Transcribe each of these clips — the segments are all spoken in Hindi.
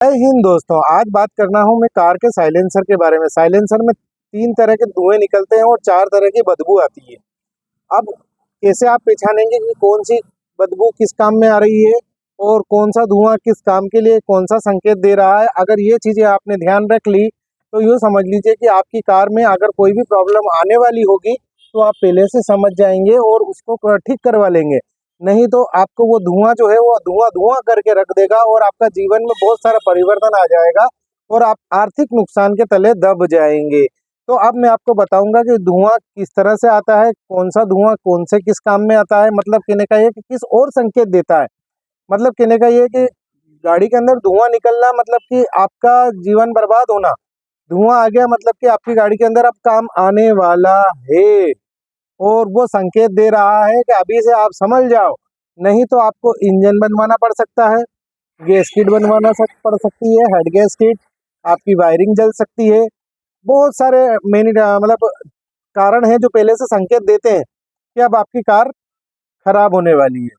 जय हिंद दोस्तों। आज बात करना हूँ मैं कार के साइलेंसर के बारे में। साइलेंसर में 3 तरह के धुएं निकलते हैं और 4 तरह की बदबू आती है। अब कैसे आप पहचानेंगे कि कौन सी बदबू किस काम में आ रही है और कौन सा धुआं किस काम के लिए कौन सा संकेत दे रहा है। अगर ये चीज़ें आपने ध्यान रख ली तो यूँ समझ लीजिए कि आपकी कार में अगर कोई भी प्रॉब्लम आने वाली होगी तो आप पहले से समझ जाएंगे और उसको ठीक करवा लेंगे। नहीं तो आपको वो धुआं जो है वो धुआं धुआं करके रख देगा और आपका जीवन में बहुत सारा परिवर्तन आ जाएगा और आप आर्थिक नुकसान के तले दब जाएंगे। तो अब मैं आपको बताऊंगा कि धुआं किस तरह से आता है, कौन सा धुआं कौन से किस काम में आता है। मतलब कहने का ये कि किस और संकेत देता है। मतलब कहने का ये कि गाड़ी के अंदर धुआं निकलना मतलब कि आपका जीवन बर्बाद होना। धुआं आ गया मतलब कि आपकी गाड़ी के अंदर अब काम आने वाला है और वो संकेत दे रहा है कि अभी से आप समझ जाओ, नहीं तो आपको इंजन बनवाना पड़ सकता है, गैस किट पड़ सकती है, हेड गैस किट, आपकी वायरिंग जल सकती है। बहुत सारे मेनी मतलब कारण हैं जो पहले से संकेत देते हैं कि अब आपकी कार खराब होने वाली है।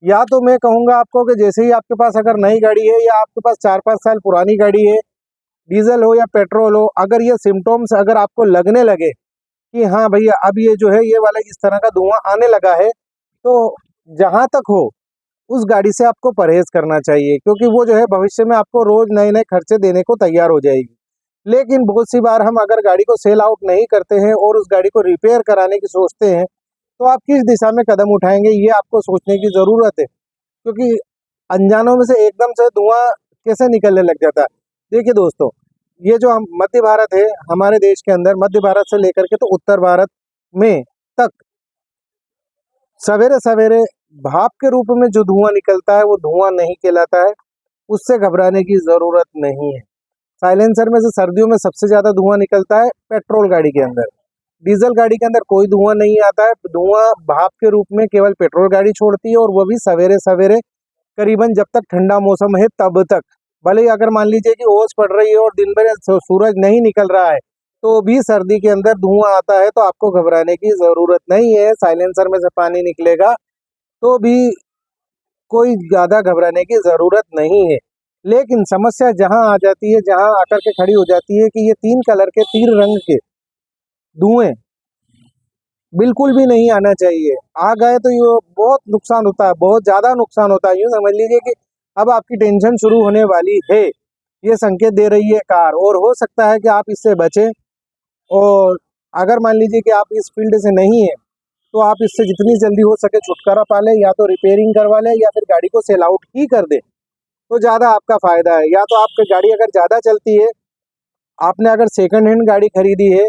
या तो मैं कहूँगा आपको कि जैसे ही आपके पास अगर नई गाड़ी है या आपके पास 4-5 साल पुरानी गाड़ी है, डीजल हो या पेट्रोल हो, अगर ये सिम्टम्स अगर आपको लगने लगे कि हाँ भैया अब ये जो है ये वाला इस तरह का धुआं आने लगा है, तो जहाँ तक हो उस गाड़ी से आपको परहेज करना चाहिए, क्योंकि वो जो है भविष्य में आपको रोज नए नए खर्चे देने को तैयार हो जाएगी। लेकिन बहुत सी बार हम अगर गाड़ी को सेल आउट नहीं करते हैं और उस गाड़ी को रिपेयर कराने की सोचते हैं तो आप किस दिशा में कदम उठाएंगे ये आपको सोचने की ज़रूरत है, क्योंकि अनजानों में से एकदम से धुआं कैसे निकलने लग जाता है। देखिए दोस्तों, ये जो हम मध्य भारत है, हमारे देश के अंदर मध्य भारत से लेकर के तो उत्तर भारत में तक सवेरे सवेरे भाप के रूप में जो धुआं निकलता है वो धुआं नहीं कहलाता है, उससे घबराने की ज़रूरत नहीं है। साइलेंसर में से सर्दियों में सबसे ज़्यादा धुआं निकलता है पेट्रोल गाड़ी के अंदर। डीजल गाड़ी के अंदर कोई धुआं नहीं आता है। धुआं भाप के रूप में केवल पेट्रोल गाड़ी छोड़ती है और वो भी सवेरे सवेरे, करीबन जब तक ठंडा मौसम है तब तक। भले ही अगर मान लीजिए कि ओस पड़ रही है और दिन भर सूरज नहीं निकल रहा है तो भी सर्दी के अंदर धुआं आता है, तो आपको घबराने की ज़रूरत नहीं है। साइलेंसर में से पानी निकलेगा तो भी कोई ज़्यादा घबराने की ज़रूरत नहीं है। लेकिन समस्या जहाँ आ जाती है, जहाँ आकर के खड़ी हो जाती है कि ये 3 कलर के 3 रंग के धुएं बिल्कुल भी नहीं आना चाहिए। आ गए तो ये बहुत नुकसान होता है, बहुत ज़्यादा नुकसान होता है। यूँ समझ लीजिए कि अब आपकी टेंशन शुरू होने वाली है, ये संकेत दे रही है कार, और हो सकता है कि आप इससे बचें। और अगर मान लीजिए कि आप इस फील्ड से नहीं हैं तो आप इससे जितनी जल्दी हो सके छुटकारा पा लें, या तो रिपेयरिंग करवा लें या फिर गाड़ी को सेल आउट ही कर दें, तो ज़्यादा आपका फ़ायदा है। या तो आपकी गाड़ी अगर ज़्यादा चलती है, आपने अगर सेकंड हैंड गाड़ी खरीदी है,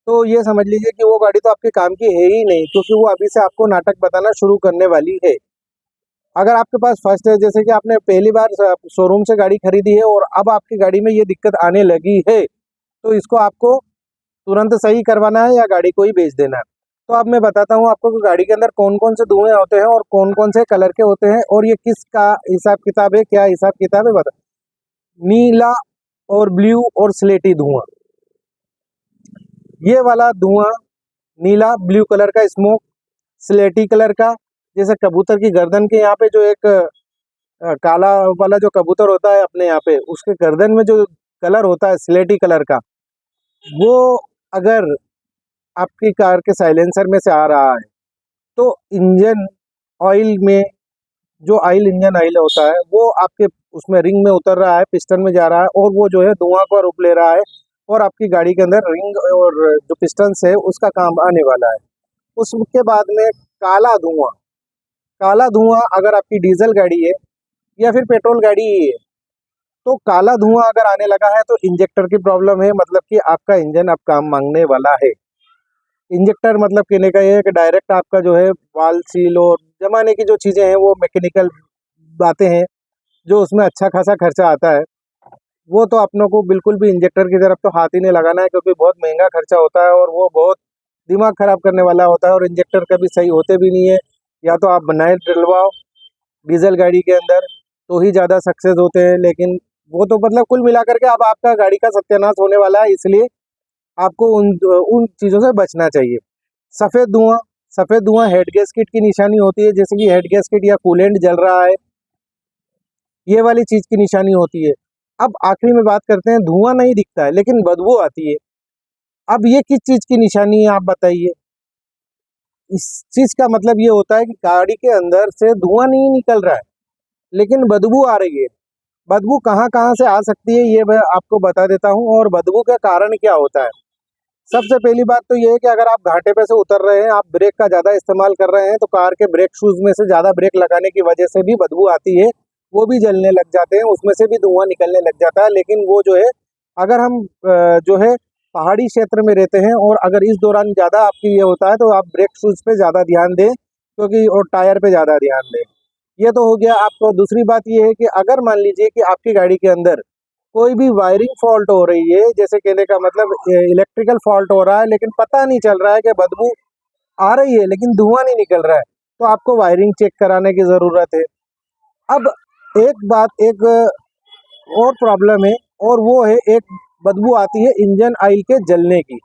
तो ये समझ लीजिए कि वो गाड़ी तो आपके काम की है ही नहीं, क्योंकि वो अभी से आपको नाटक बताना शुरू करने वाली है। अगर आपके पास फर्स्ट है, जैसे कि आपने पहली बार शोरूम से गाड़ी खरीदी है और अब आपकी गाड़ी में ये दिक्कत आने लगी है, तो इसको आपको तुरंत सही करवाना है या गाड़ी को ही बेच देना है। तो अब मैं बताता हूँ आपको कि गाड़ी के अंदर कौन कौन से धुएं होते हैं और कौन कौन से कलर के होते हैं और ये किसका हिसाब किताब है, क्या हिसाब किताब है बता। नीला और ब्लू और स्लेटी धुआं, ये वाला धुआं नीला ब्लू कलर का स्मोक, स्लेटी कलर का जैसे कबूतर की गर्दन के यहाँ पे जो एक काला वाला जो कबूतर होता है अपने यहाँ पे, उसके गर्दन में जो कलर होता है स्लेटी कलर का, वो अगर आपकी कार के साइलेंसर में से आ रहा है तो इंजन ऑयल में जो ऑयल इंजन ऑयल होता है वो आपके उसमें रिंग में उतर रहा है, पिस्टन में जा रहा है और वो जो है धुआं का रूप ले रहा है और आपकी गाड़ी के अंदर रिंग और जो पिस्टन है उसका काम आने वाला है। उसके बाद में काला धुआं, काला धुआं अगर आपकी डीजल गाड़ी है या फिर पेट्रोल गाड़ी ही है, तो काला धुआं अगर आने लगा है तो इंजेक्टर की प्रॉब्लम है, मतलब कि आपका इंजन अब काम मांगने वाला है। इंजेक्टर मतलब कहने का ये है कि डायरेक्ट आपका जो है वाल सील और जमाने की जो चीज़ें हैं वो मैकेनिकल बातें हैं जो उसमें अच्छा खासा खर्चा आता है, वो तो अपनों को बिल्कुल भी इंजेक्टर की तरफ तो हाथ ही नहीं लगाना है, क्योंकि बहुत महंगा खर्चा होता है और वो बहुत दिमाग खराब करने वाला होता है और इंजेक्टर कभी सही होते भी नहीं है। या तो आप नए डलवाओ डीजल गाड़ी के अंदर तो ही ज़्यादा सक्सेस होते हैं, लेकिन वो तो मतलब कुल मिलाकर के अब आपका गाड़ी का सत्यानाश होने वाला है, इसलिए आपको उन उन चीज़ों से बचना चाहिए। सफ़ेद धुआं, सफ़ेद धुआं हेड गैस्केट की निशानी होती है, जैसे कि हेड गैस्केट या कूलेंट जल रहा है, ये वाली चीज़ की निशानी होती है। अब आखिरी में बात करते हैं, धुआं नहीं दिखता है लेकिन बदबू आती है। अब ये किस चीज़ की निशानी है आप बताइए? इस चीज़ का मतलब ये होता है कि गाड़ी के अंदर से धुआं नहीं निकल रहा है, लेकिन बदबू आ रही है। बदबू कहाँ-कहाँ से आ सकती है ये मैं आपको बता देता हूँ और बदबू का कारण क्या होता है। सबसे पहली बात तो ये है कि अगर आप घाटे पे से उतर रहे हैं, आप ब्रेक का ज़्यादा इस्तेमाल कर रहे हैं, तो कार के ब्रेक शूज़ में से ज़्यादा ब्रेक लगाने की वजह से भी बदबू आती है। वो भी जलने लग जाते हैं, उसमें से भी धुआँ निकलने लग जाता है। लेकिन वो जो है, अगर हम जो है पहाड़ी क्षेत्र में रहते हैं और अगर इस दौरान ज़्यादा आपकी ये होता है, तो आप ब्रेक शूज़ पे ज़्यादा ध्यान दें, क्योंकि और टायर पे ज़्यादा ध्यान दें। ये तो हो गया आपको। दूसरी बात ये है कि अगर मान लीजिए कि आपकी गाड़ी के अंदर कोई भी वायरिंग फॉल्ट हो रही है, जैसे कहने का मतलब इलेक्ट्रिकल फॉल्ट हो रहा है, लेकिन पता नहीं चल रहा है कि बदबू आ रही है लेकिन धुआं नहीं निकल रहा है, तो आपको वायरिंग चेक कराने की ज़रूरत है। अब एक और प्रॉब्लम है, और वो है एक बदबू आती है इंजन ऑयल के जलने की।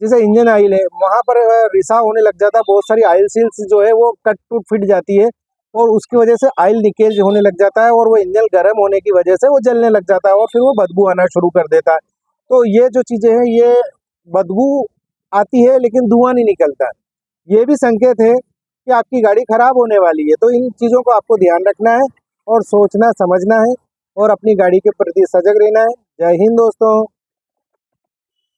जैसे इंजन ऑयल है, वहाँ पर रिसाव होने लग जाता है, बहुत सारी ऑयल सील्स जो है वो कट टूट फिट जाती है और उसकी वजह से ऑयल लीकेज होने लग जाता है और वो इंजन गर्म होने की वजह से वो जलने लग जाता है और फिर वो बदबू आना शुरू कर देता है। तो ये जो चीज़ें हैं, ये बदबू आती है लेकिन धुआं नहीं निकलता है। ये भी संकेत है कि आपकी गाड़ी खराब होने वाली है। तो इन चीज़ों को आपको ध्यान रखना है और सोचना समझना है और अपनी गाड़ी के प्रति सजग रहना है। जय हिंद दोस्तों।